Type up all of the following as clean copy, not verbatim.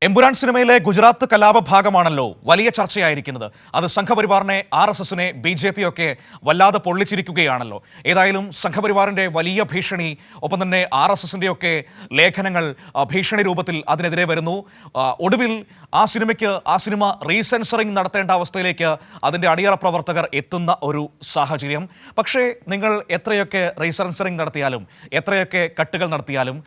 എമ്പുരാൻ സിനിമയിലെ ഗുജറാത്ത് കലാപ ഭാഗമാണല്ലോ വലിയ ചർച്ചയായിരിക്കുന്നത്. അത് സംഘപരിവാറിനെ, RSSനെ, BJP ഒക്കെ വല്ലാതെ പൊള്ളിച്ചിരിക്കുകയാണല്ലോ. ഏതായാലും സംഘപരിവാറിന്റെ വലിയ ഭീഷണി, ഒപ്പം തന്നെ RSSന്റെ ഒക്കെ ലേഖനങ്ങൾ ഭീഷണി രൂപത്തിൽ അതിനെതിരെ വരുന്നു. ഒടുവിൽ ആ സിനിമ റീസെൻസറിങ് നടത്തേണ്ട അവസ്ഥയിലേക്ക് അതിൻ്റെ അണിയറ പ്രവർത്തകർ എത്തുന്ന ഒരു സാഹചര്യം. പക്ഷേ നിങ്ങൾ എത്രയൊക്കെ റീസെൻസറിങ് നടത്തിയാലും, എത്രയൊക്കെ കട്ടുകൾ നടത്തിയാലും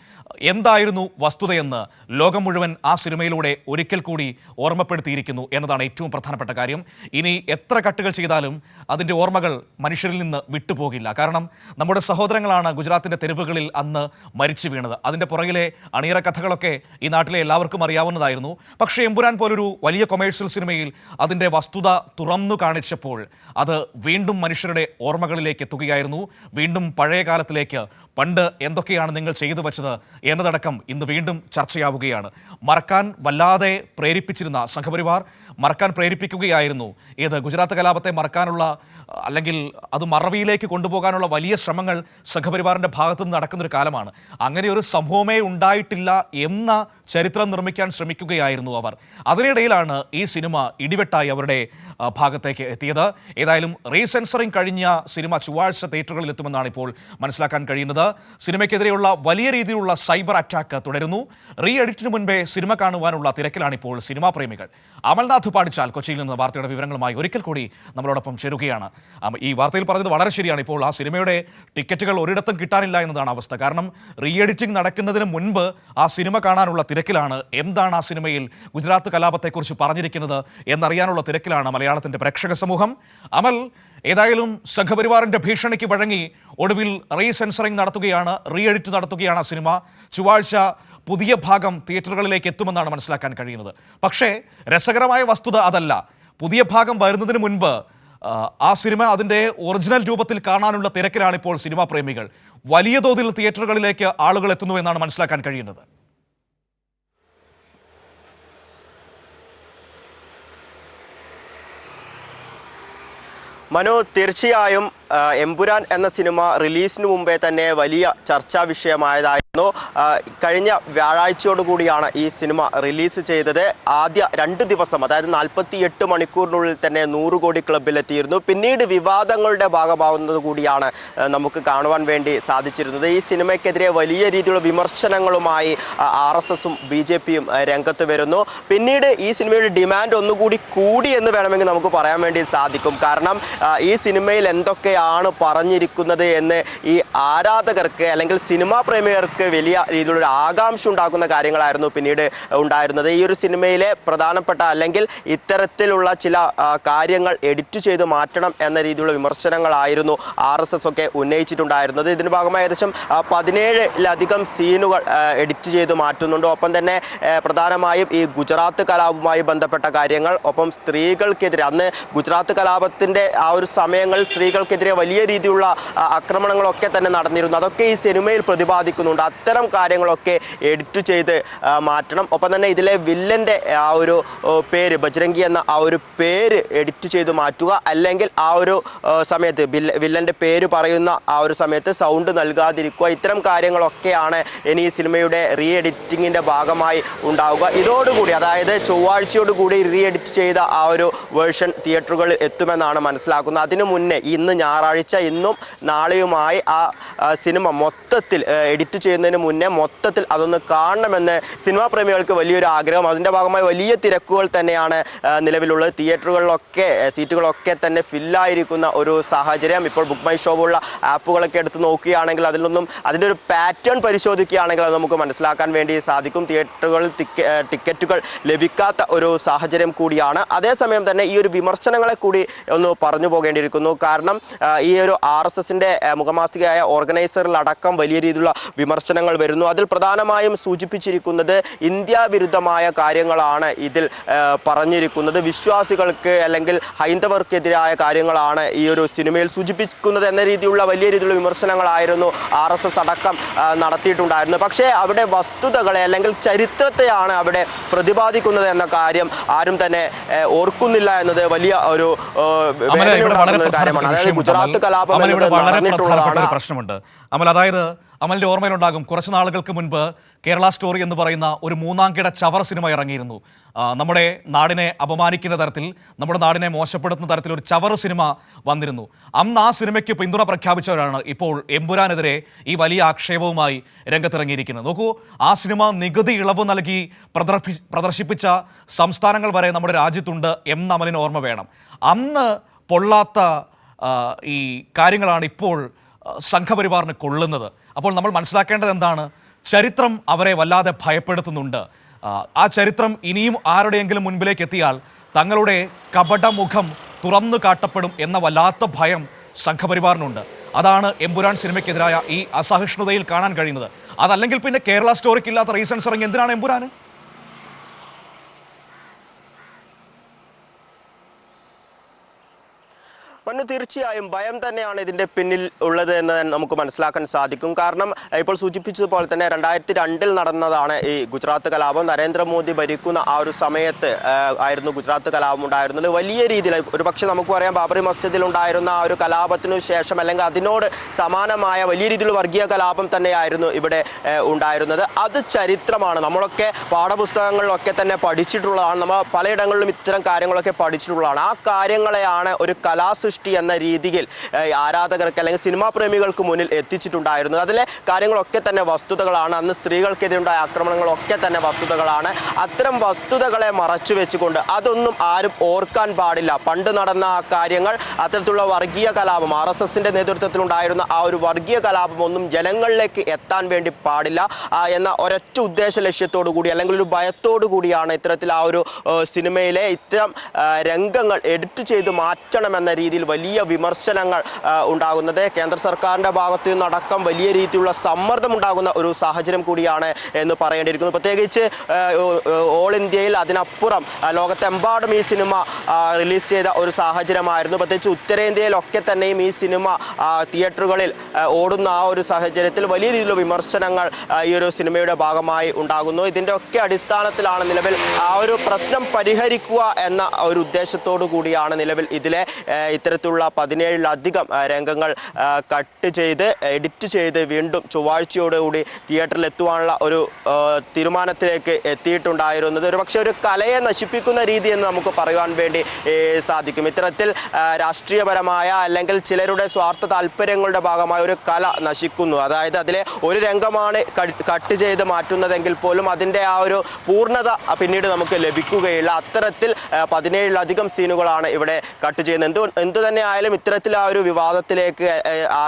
എന്തായിരുന്നു വസ്തുതയെന്ന് ലോകം മുഴുവൻ ആ സിനിമയിലൂടെ ഒരിക്കൽ കൂടി ഓർമ്മപ്പെടുത്തിയിരിക്കുന്നു എന്നതാണ് ഏറ്റവും പ്രധാനപ്പെട്ട കാര്യം. ഇനി എത്ര കട്ടുകൾ ചെയ്താലും അതിൻ്റെ ഓർമ്മകൾ മനുഷ്യരിൽ നിന്ന് വിട്ടുപോകില്ല. കാരണം നമ്മുടെ സഹോദരങ്ങളാണ് ഗുജറാത്തിൻ്റെ തെരുവുകളിൽ അന്ന് മരിച്ചു വീണത്. അതിൻ്റെ പുറകിലെ അണിയറ കഥകളൊക്കെ ഈ നാട്ടിലെ എല്ലാവർക്കും അറിയാവുന്നതായിരുന്നു. പക്ഷേ എമ്പുരാൻ പോലൊരു വലിയ കൊമേഴ്ഷ്യൽ സിനിമയിൽ അതിൻ്റെ വസ്തുത തുറന്നു കാണിച്ചപ്പോൾ അത് വീണ്ടും മനുഷ്യരുടെ ഓർമ്മകളിലേക്ക് എത്തുകയായിരുന്നു. വീണ്ടും പഴയ കാലത്തിലേക്ക്, പണ്ട് എന്തൊക്കെയാണ് നിങ്ങൾ ചെയ്തു വച്ചത് എന്നതടക്കം ഇന്ന് വീണ്ടും ചർച്ചയാവുകയാണ്. മറക്കാൻ വല്ലാതെ പ്രേരിപ്പിച്ചിരുന്ന സംഘപരിവാർ മറക്കാൻ പ്രേരിപ്പിക്കുകയായിരുന്നു. ഗുജറാത്ത് കലാപത്തെ മറക്കാനുള്ള, അല്ലെങ്കിൽ അത് മറവിയിലേക്ക് കൊണ്ടുപോകാനുള്ള വലിയ ശ്രമങ്ങൾ സംഘപരിവാറിൻ്റെ ഭാഗത്തു നിന്ന് നടക്കുന്നൊരു കാലമാണ്. അങ്ങനെ ഒരു സംഭവമേ ഉണ്ടായിട്ടില്ല എന്ന ചരിത്രം നിർമ്മിക്കാൻ ശ്രമിക്കുകയായിരുന്നു അവർ. അതിനിടയിലാണ് ഈ സിനിമ ഇടിവെട്ടായി അവരുടെ ഭാഗത്തേക്ക് എത്തിയത്. ഏതായാലും റീസെൻസറിങ് കഴിഞ്ഞ സിനിമ ചൊവ്വാഴ്ച തിയേറ്ററുകളിൽ എത്തുമെന്നാണ് ഇപ്പോൾ മനസ്സിലാക്കാൻ കഴിയുന്നത്. സിനിമയ്ക്കെതിരെയുള്ള വലിയ രീതിയിലുള്ള സൈബർ അറ്റാക്ക് തുടരുന്നു. റീ എഡിറ്റിന് മുൻപേ സിനിമ കാണുവാനുള്ള തിരക്കിലാണിപ്പോൾ സിനിമാ പ്രേമികൾ. അമൽനാഥ് പാടിച്ചാൽ കൊച്ചിയിൽ നിന്ന് വാർത്തയുടെ വിവരങ്ങളുമായി ഒരിക്കൽ കൂടി നമ്മളോടൊപ്പം ചേരുകയാണ്. ഈ വാർത്തയിൽ പറഞ്ഞത് വളരെ ശരിയാണ്. ഇപ്പോൾ ആ സിനിമയുടെ ടിക്കറ്റുകൾ ഒരിടത്തും കിട്ടാനില്ല എന്നതാണ് അവസ്ഥ. കാരണം റീ എഡിറ്റിംഗ് നടക്കുന്നതിന് മുൻപ് ആ സിനിമ കാണാനുള്ള തിരക്കിലാണ്. എന്താണ് ആ സിനിമയിൽ ഗുജറാത്ത് കലാപത്തെക്കുറിച്ച് പറഞ്ഞിരിക്കുന്നത് എന്നറിയാനുള്ള തിരക്കിലാണ് മലയാളത്തിൻ്റെ പ്രേക്ഷക സമൂഹം. അമൽ, ഏതായാലും സംഘപരിവാറിൻ്റെ ഭീഷണിക്ക് വഴങ്ങി ഒടുവിൽ റീസെൻസറിങ് നടത്തുകയാണ്, റീ എഡിറ്റ് നടത്തുകയാണ് ആ സിനിമ. ചൊവ്വാഴ്ച പുതിയ ഭാഗം തിയേറ്ററുകളിലേക്ക് എത്തുമെന്നാണ് മനസ്സിലാക്കാൻ കഴിയുന്നത്. പക്ഷേ രസകരമായ വസ്തുത അതല്ല. പുതിയ ഭാഗം വരുന്നതിന് മുൻപ് ആ സിനിമ അതിൻ്റെ ഒറിജിനൽ രൂപത്തിൽ കാണാനുള്ള തിരക്കിലാണ് ഇപ്പോൾ സിനിമാ പ്രേമികൾ. വലിയ തോതിൽ തിയേറ്ററുകളിലേക്ക് ആളുകൾ എത്തുന്നു എന്നാണ് മനസ്സിലാക്കാൻ കഴിയുന്നത്. മനു, തീർച്ചയായും എമ്പുരാൻ എന്ന സിനിമ റിലീസിന് മുമ്പേ തന്നെ വലിയ ചർച്ചാ വിഷയമായതായിരുന്നു. കഴിഞ്ഞ വ്യാഴാഴ്ചയോടുകൂടിയാണ് ഈ സിനിമ റിലീസ് ചെയ്തത്. ആദ്യ 2 ദിവസം, അതായത് 48 മണിക്കൂറിനുള്ളിൽ തന്നെ 100 കോടി ക്ലബിലെത്തിയിരുന്നു. പിന്നീട് വിവാദങ്ങളുടെ ഭാഗമാവുന്നത് കൂടിയാണ് നമുക്ക് കാണുവാൻ വേണ്ടി സാധിച്ചിരുന്നത്. ഈ സിനിമയ്ക്കെതിരെ വലിയ രീതിയിലുള്ള വിമർശനങ്ങളുമായി RSSും BJPയും രംഗത്ത് വരുന്നു. പിന്നീട് ഈ സിനിമയുടെ ഡിമാൻഡ് ഒന്നുകൂടി കൂടി എന്ന് വേണമെങ്കിൽ നമുക്ക് പറയാൻ വേണ്ടി സാധിക്കും. കാരണം ഈ സിനിമയിൽ എന്തൊക്കെയാണ് പറഞ്ഞിരിക്കുന്നത് എന്ന് ഈ ആരാധകർക്ക്, അല്ലെങ്കിൽ സിനിമാ പ്രേമികർക്ക് വലിയ രീതിയിലൊരു ആകാംക്ഷ ഉണ്ടാക്കുന്ന കാര്യങ്ങളായിരുന്നു പിന്നീട് ഉണ്ടായിരുന്നത്. ഈ ഒരു സിനിമയിലെ പ്രധാനപ്പെട്ട, അല്ലെങ്കിൽ ഇത്തരത്തിലുള്ള ചില കാര്യങ്ങൾ എഡിറ്റ് ചെയ്ത് മാറ്റണം എന്ന രീതിയിലുള്ള വിമർശനങ്ങളായിരുന്നു RSS ഒക്കെ ഉന്നയിച്ചിട്ടുണ്ടായിരുന്നത്. ഇതിൻ്റെ ഭാഗമായി ഏകദേശം 17ലധികം സീനുകൾ എഡിറ്റ് ചെയ്ത് മാറ്റുന്നുണ്ട്. ഒപ്പം തന്നെ പ്രധാനമായും ഈ ഗുജറാത്ത് കലാപവുമായി ബന്ധപ്പെട്ട കാര്യങ്ങൾ, ഒപ്പം സ്ത്രീകൾക്കെതിരെ, അന്ന് ഗുജറാത്ത് കലാപത്തിൻ്റെ ആ ഒരു സമയങ്ങളിൽ സ്ത്രീകൾക്കെതിരെ വലിയ രീതിയിലുള്ള ആക്രമണങ്ങളൊക്കെ തന്നെ നടന്നിരുന്നു. അതൊക്കെ ഈ സിനിമയിൽ പ്രതിപാദിക്കുന്നുണ്ട്. അത്തരം കാര്യങ്ങളൊക്കെ എഡിറ്റ് ചെയ്ത് മാറ്റണം. ഒപ്പം തന്നെ ഇതിലെ വില്ലൻ്റെ ആ ഒരു പേര്, ബജ്രംഗി എന്ന ആ ഒരു പേര് എഡിറ്റ് ചെയ്ത് മാറ്റുക, അല്ലെങ്കിൽ ആ ഒരു സമയത്ത് വില്ലൻ്റെ പേര് പറയുന്ന ആ ഒരു സമയത്ത് സൗണ്ട് നൽകാതിരിക്കുക. ഇത്തരം കാര്യങ്ങളൊക്കെയാണ് ഇനി ഈ സിനിമയുടെ റീ എഡിറ്റിങ്ങിൻ്റെ ഭാഗമായി ഉണ്ടാവുക. ഇതോടുകൂടി, അതായത് ചൊവ്വാഴ്ചയോടുകൂടി റീ എഡിറ്റ് ചെയ്ത ആ ഒരു വേർഷൻ തിയേറ്ററുകളിൽ എത്തുമെന്നാണ് മനസ്സിലാക്കുന്നത്. അതിനു മുന്നേ ഇന്ന് ഞായറാഴ്ച, ഇന്നും നാളെയുമായി ആ സിനിമ മൊത്തത്തിൽ എഡിറ്റ് ചെയ്യുന്നതിന് മുന്നേ മൊത്തത്തിൽ അതൊന്ന് കാണണമെന്ന് സിനിമാ പ്രേമികൾക്ക് വലിയൊരു ആഗ്രഹം. അതിൻ്റെ ഭാഗമായി വലിയ തിരക്കുകൾ തന്നെയാണ് നിലവിലുള്ളത്. തിയേറ്ററുകളിലൊക്കെ സീറ്റുകളൊക്കെ തന്നെ ഫില്ലായിരിക്കുന്ന ഒരു സാഹചര്യം. ഇപ്പോൾ ബുക്ക് മൈ ഷോ പോലുള്ള ആപ്പുകളൊക്കെ എടുത്ത് നോക്കുകയാണെങ്കിൽ അതിൻ്റെ ഒരു പാറ്റേൺ പരിശോധിക്കുകയാണെങ്കിൽ അത് നമുക്ക് മനസ്സിലാക്കാൻ വേണ്ടി സാധിക്കും. തിയേറ്ററുകളിൽ ടിക്കറ്റുകൾ ലഭിക്കാത്ത ഒരു സാഹചര്യം കൂടിയാണ്. അതേസമയം തന്നെ ഈ ഒരു വിമർശനങ്ങളെ കൂടി ഒന്ന് പറഞ്ഞു പോകേണ്ടിയിരിക്കുന്നു. കാരണം ഈ ഒരു RSSന്റെ മുഖമാസികയായ ഓർഗനൈസറിലടക്കം വലിയ രീതിയിലുള്ള വിമർശനങ്ങൾ വരുന്നു. അതിൽ പ്രധാനമായും സൂചിപ്പിച്ചിരിക്കുന്നത് ഇന്ത്യ വിരുദ്ധമായ കാര്യങ്ങളാണ് ഇതിൽ പറഞ്ഞിരിക്കുന്നത്. വിശ്വാസികൾക്ക്, അല്ലെങ്കിൽ ഹൈന്ദവർക്കെതിരായ കാര്യങ്ങളാണ് ഈ ഒരു സിനിമയിൽ സൂചിപ്പിക്കുന്നത് എന്ന രീതിയിലുള്ള വലിയ രീതിയിലുള്ള വിമർശനങ്ങളായിരുന്നു RSS അടക്കം നടത്തിയിട്ടുണ്ടായിരുന്നു. പക്ഷേ അവിടെ വസ്തുതകളെ, അല്ലെങ്കിൽ ചരിത്രത്തെയാണ് അവിടെ പ്രതിപാദിക്കുന്നത് എന്ന കാര്യം ആരും തന്നെ ഓർക്കുന്നില്ല എന്നത് വലിയ ഒരു കാര്യമാണ്. അതായത് ഗുജറാത്ത് കലാപം പ്രശ്നമുണ്ട് അമൽ. അതായത് അമലിന്റെ ഓർമ്മയിലുണ്ടാകും, കുറച്ച് നാളുകൾക്ക് മുൻപ് കേരള സ്റ്റോറി എന്ന് പറയുന്ന ഒരു മൂന്നാംകിട ചവർ സിനിമ ഇറങ്ങിയിരുന്നു. നമ്മുടെ നാടിനെ അപമാനിക്കുന്ന തരത്തിൽ, നമ്മുടെ നാടിനെ മോശപ്പെടുത്തുന്ന തരത്തിൽ ഒരു ചവർ സിനിമ വന്നിരുന്നു. അന്ന് ആ സിനിമയ്ക്ക് പിന്തുണ പ്രഖ്യാപിച്ചവരാണ് ഇപ്പോൾ എമ്പുരാനെതിരെ ഈ വലിയ ആക്ഷേപവുമായി രംഗത്തിറങ്ങിയിരിക്കുന്നത്. നോക്കൂ, ആ സിനിമ നികുതി ഇളവ് നൽകി പ്രദർശിപ്പിച്ച സംസ്ഥാനങ്ങൾ വരെ നമ്മുടെ രാജ്യത്തുണ്ട് എന്ന് അമലിന് ഓർമ്മ വേണം. അന്ന് പൊള്ളാത്ത ഈ കാര്യങ്ങളാണ് ഇപ്പോൾ സംഘപരിവാറിന് കൊള്ളുന്നത്. അപ്പോൾ നമ്മൾ മനസ്സിലാക്കേണ്ടത് എന്താണ്? ചരിത്രം അവരെ വല്ലാതെ ഭയപ്പെടുത്തുന്നുണ്ട്. ആ ചരിത്രം ഇനിയും ആരുടെയെങ്കിലും മുൻപിലേക്ക് എത്തിയാൽ തങ്ങളുടെ കപടമുഖം തുറന്നു കാട്ടപ്പെടും എന്ന വല്ലാത്ത ഭയം സംഘപരിവാറിനുണ്ട്. അതാണ് എമ്പുരാൻ സിനിമയ്ക്കെതിരായ ഈ അസഹിഷ്ണുതയിൽ കാണാൻ കഴിയുന്നത്. അതല്ലെങ്കിൽ പിന്നെ കേരള സ്റ്റോറിക്ക് ഇല്ലാത്ത റീസൺസ് ഇറങ്ങി എന്തിനാണ് എമ്പുരാന്? മന്നു, തീർച്ചയായും ഭയം തന്നെയാണ് ഇതിൻ്റെ പിന്നിൽ ഉള്ളത് എന്ന് നമുക്ക് മനസ്സിലാക്കാൻ സാധിക്കും. കാരണം ഇപ്പോൾ സൂചിപ്പിച്ചതുപോലെ തന്നെ 2002 നടന്നതാണ് ഈ ഗുജറാത്ത് കലാപം. നരേന്ദ്രമോദി ഭരിക്കുന്ന ആ ഒരു സമയത്ത് ആയിരുന്നു ഗുജറാത്ത് കലാപം ഉണ്ടായിരുന്നത്. വലിയ രീതിയിൽ ഒരുപക്ഷെ നമുക്ക് പറയാം, ബാബറി മസ്ജിദിൽ ഉണ്ടായിരുന്ന ആ ഒരു കലാപത്തിനു ശേഷം അല്ലെങ്കിൽ അതിനോട് സമാനമായ വലിയ രീതിയിലുള്ള വർഗീയ കലാപം തന്നെയായിരുന്നു ഇവിടെ ഉണ്ടായിരുന്നത്. അത് ചരിത്രമാണ്. നമ്മളൊക്കെ പാഠപുസ്തകങ്ങളിലൊക്കെ തന്നെ പഠിച്ചിട്ടുള്ളതാണ്. നമ്മൾ പലയിടങ്ങളിലും ഇത്തരം കാര്യങ്ങളൊക്കെ പഠിച്ചിട്ടുള്ളതാണ്. ആ കാര്യങ്ങളെയാണ് ഒരു കലാസൃഷ്ടി എന്ന രീതിയിൽ ആരാധകർക്ക് അല്ലെങ്കിൽ സിനിമാ പ്രേമികൾക്ക് മുന്നിൽ എത്തിച്ചിട്ടുണ്ടായിരുന്നത്. അതിലെ കാര്യങ്ങളൊക്കെ തന്നെ വസ്തുതകളാണ്. അന്ന് സ്ത്രീകൾക്കെതിരുണ്ടായ ആക്രമണങ്ങളൊക്കെ തന്നെ വസ്തുതകളാണ്. അത്തരം വസ്തുതകളെ മറച്ചു വെച്ചുകൊണ്ട് അതൊന്നും ആരും ഓർക്കാൻ പാടില്ല. പണ്ട് നടന്ന ആ കാര്യങ്ങൾ, അത്തരത്തിലുള്ള വർഗീയ കലാപം, RSSന്റെ നേതൃത്വത്തിലുണ്ടായിരുന്ന ആ ഒരു വർഗീയ കലാപം ഒന്നും ജനങ്ങളിലേക്ക് എത്താൻ വേണ്ടി പാടില്ല എന്ന ഒരൊറ്റ ഉദ്ദേശ ലക്ഷ്യത്തോടു കൂടി അല്ലെങ്കിൽ ഒരു ഭയത്തോടു കൂടിയാണ് ഇത്തരത്തിൽ ആ ഒരു സിനിമയിലെ ഇത്തരം രംഗങ്ങൾ എഡിറ്റ് ചെയ്ത് മാറ്റണമെന്ന രീതിയിൽ വലിയ വിമർശനങ്ങൾ ഉണ്ടാകുന്നത്. കേന്ദ്ര സർക്കാരിൻ്റെ ഭാഗത്തു നിന്നടക്കം വലിയ രീതിയിലുള്ള സമ്മർദ്ദം ഉണ്ടാകുന്ന ഒരു സാഹചര്യം കൂടിയാണ് എന്ന് പറയേണ്ടിയിരിക്കുന്നു. പ്രത്യേകിച്ച് ഓൾ ഇന്ത്യയിൽ, അതിനപ്പുറം ലോകത്തെമ്പാടും ഈ സിനിമ റിലീസ് ചെയ്ത ഒരു സാഹചര്യമായിരുന്നു. പ്രത്യേകിച്ച് ഉത്തരേന്ത്യയിലൊക്കെ തന്നെയും ഈ സിനിമ തിയേറ്ററുകളിൽ ഓടുന്ന ആ ഒരു സാഹചര്യത്തിൽ വലിയ രീതിയിലുള്ള വിമർശനങ്ങൾ ഈ ഒരു സിനിമയുടെ ഭാഗമായി ഉണ്ടാകുന്നു. ഇതിൻ്റെ ഒക്കെ അടിസ്ഥാനത്തിലാണ് നിലവിൽ ആ ഒരു പ്രശ്നം പരിഹരിക്കുക എന്ന ഒരു ഉദ്ദേശത്തോടു കൂടിയാണ് നിലവിൽ ഇതിലെ ഇത്തരത്തിലുള്ള 17ലധികം രംഗങ്ങൾ കട്ട് ചെയ്ത് എഡിറ്റ് ചെയ്ത് വീണ്ടും ചൊവ്വാഴ്ചയോടുകൂടി തിയേറ്ററിൽ എത്തുവാനുള്ള ഒരു തീരുമാനത്തിലേക്ക് എത്തിയിട്ടുണ്ടായിരുന്നത്. ഒരു പക്ഷേ ഒരു കലയെ നശിപ്പിക്കുന്ന രീതി എന്ന് നമുക്ക് പറയുവാൻ വേണ്ടി സാധിക്കും. ഇത്തരത്തിൽ രാഷ്ട്രീയപരമായ അല്ലെങ്കിൽ ചിലരുടെ സ്വാർത്ഥ താല്പര്യങ്ങളുടെ ഭാഗമായ ഒരു കല നശിക്കുന്നു. അതായത് അതിലെ ഒരു രംഗമാണ് കട്ട് ചെയ്ത് മാറ്റുന്നതെങ്കിൽ പോലും അതിൻ്റെ ആ ഒരു പൂർണ്ണത പിന്നീട് നമുക്ക് ലഭിക്കുകയില്ല. അത്തരത്തിൽ 17ലധികം സീനുകളാണ് ഇവിടെ കട്ട് ചെയ്യുന്നത്. എന്തു തന്നെ ആയാലും ഇത്തരത്തിൽ ആ ഒരു വിവാദത്തിലേക്ക്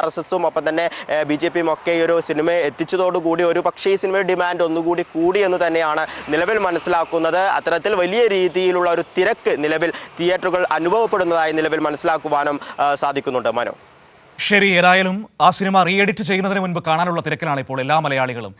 RSSും ഒപ്പം തന്നെ BJPയും ഒക്കെ ഈ ഒരു സിനിമയെ എത്തിച്ചതോടുകൂടി ഒരു പക്ഷേ ഈ സിനിമയുടെ ഡിമാൻഡ് ഒന്നുകൂടി കൂടി എന്ന് തന്നെയാണ് നിലവിൽ മനസ്സിലാക്കുന്നത്. അത്തരത്തിൽ വലിയ രീതിയിലുള്ള ഒരു തിരക്ക് നിലവിൽ തിയേറ്ററുകൾ അനുഭവപ്പെടുന്നതായി നിലവിൽ മനസ്സിലാക്കുവാനും സാധിക്കുന്നുണ്ട്. മനോ, ശരി, ഏതായാലും ആ സിനിമ റീ എഡിറ്റ് ചെയ്യുന്നതിന് മുൻപ് കാണാനുള്ള തിരക്കിലാണ് ഇപ്പോൾ എല്ലാ മലയാളികളും.